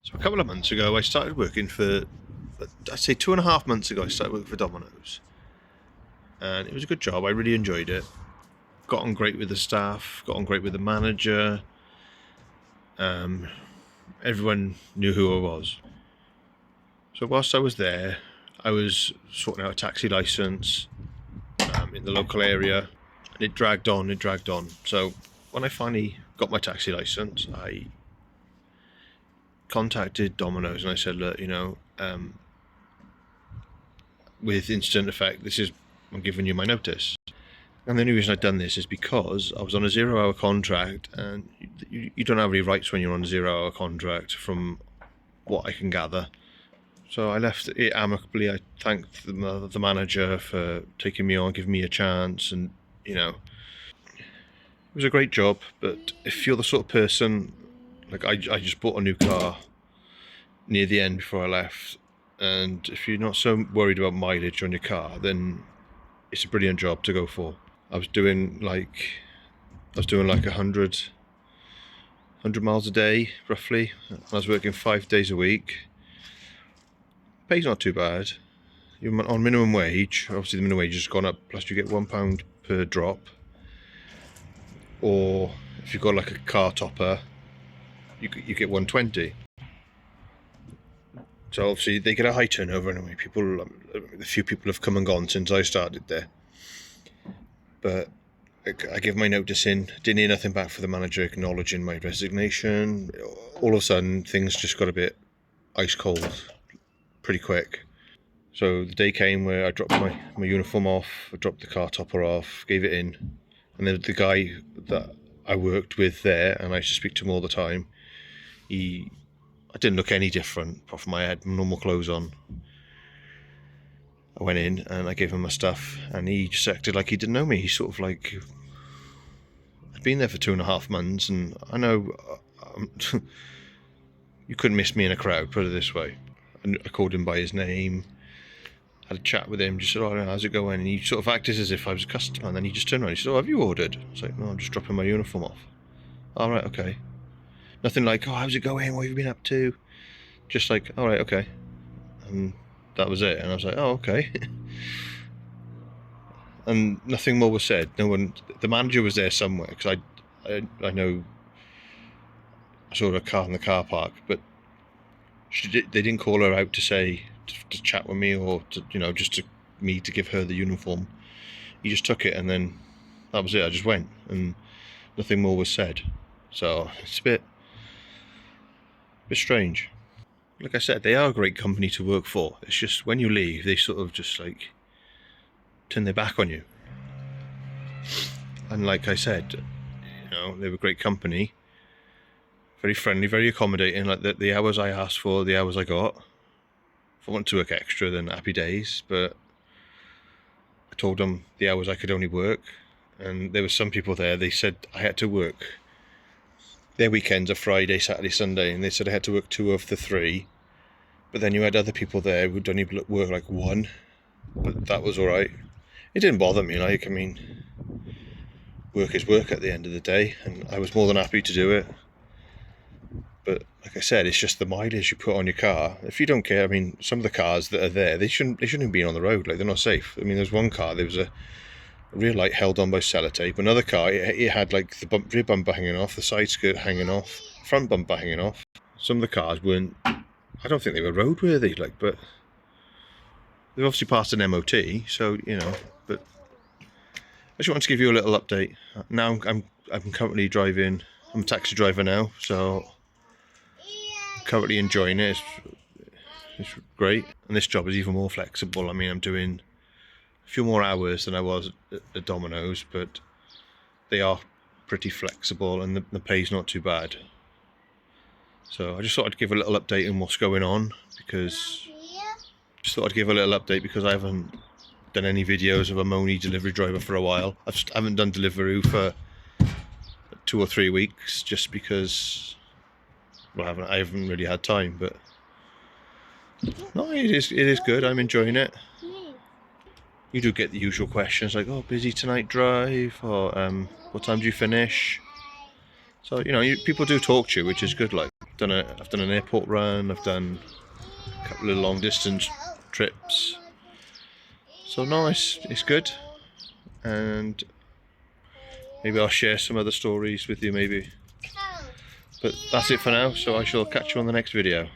So a couple of months ago, I started working for, I'd say 2.5 months ago, I started working for Domino's. And it was a good job. I really enjoyed it. Got on great with the staff, got on great with the manager. Everyone knew who I was. So whilst I was there, I was sorting out a taxi license in the local area. And it dragged on, it dragged on. So when I finally got my taxi license, I contacted Domino's and I said, look, with instant effect, I'm giving you my notice. And the only reason I'd done this is because I was on a 0-hour contract, and you don't have any rights when you're on a 0-hour contract, from what I can gather. So I left it amicably. I thanked the manager for taking me on, giving me a chance, and it was a great job. But if you're the sort of person, like I just bought a new car near the end before I left, and if you're not so worried about mileage on your car, then it's a brilliant job to go for. I was doing like 100 miles a day, roughly. I was working 5 days a week. Pay's not too bad. You're on minimum wage. Obviously the minimum wage has gone up, plus you get £1 per drop. Or if you've got like a car topper, you get 120. So obviously they get a high turnover anyway. A few people have come and gone since I started there. But I gave my notice in, didn't hear nothing back from the manager acknowledging my resignation. All of a sudden, things just got a bit ice cold pretty quick. So the day came where I dropped my uniform off, I dropped the car topper off, gave it in. And then the guy that I worked with there, and I used to speak to him all the time, I didn't look any different apart from I had normal clothes on. I went in and I gave him my stuff, and he just acted like he didn't know me. He sort of like, I'd been there for 2.5 months, and I know you couldn't miss me in a crowd, put it this way. I called him by his name, had a chat with him, just said, oh, how's it going? And he sort of acted as if I was a customer, and then he just turned around and he said, oh, have you ordered? I was like, no, I'm just dropping my uniform off. All right, okay. Nothing like, oh, how's it going? What have you been up to? Just like, all right, okay. And that was it. And I was like, oh, okay. And nothing more was said. No one. The manager was there somewhere, because I know I saw a car in the car park, but they didn't call her out to say to chat with me, or to just to me to give her the uniform. He just took it, and then that was it. I just went, and nothing more was said. So it's a bit strange. Like I said, they are a great company to work for. It's just when you leave, they sort of just like turn their back on you. And like I said, they were a great company, very friendly, very accommodating. Like the hours I asked for, the hours I got. If I want to work extra, then happy days. But I told them the hours I could only work, and there were some people there. They said I had to work. Their weekends are Friday, Saturday, Sunday, and they said I had to work 2 of the 3. But then you had other people there who'd only work like 1, but that was all right. It didn't bother me. Work is work at the end of the day, and I was more than happy to do it. But like I said, it's just the mileage you put on your car. If you don't care, some of the cars that are there, they shouldn't have been on the road. Like, they're not safe. There's one car, there was a rear light held on by sellotape. Another car, it had like the rear bumper hanging off, the side skirt hanging off, front bumper hanging off. Some of the cars weren't, I don't think they were roadworthy, but they've obviously passed an MOT, so but I just wanted to give you a little update. Now I'm currently driving, I'm a taxi driver now, so I'm currently enjoying it. It's great, and this job is even more flexible. I'm doing a few more hours than I was at Domino's, but they are pretty flexible, and the pay's not too bad. So I just thought I'd give a little update on what's going on, because I haven't done any videos of a moany delivery driver for a while. I haven't done Deliveroo for 2 or 3 weeks, just because, well, I haven't really had time. But no, it is good. I'm enjoying it. You do get the usual questions like, oh, busy tonight drive, or what time do you finish? So you know, people do talk to you, which is good. Like I've done an airport run, I've done a couple of long distance trips. So no, it's good, and maybe I'll share some other stories with you maybe. But that's it for now, so I shall catch you on the next video.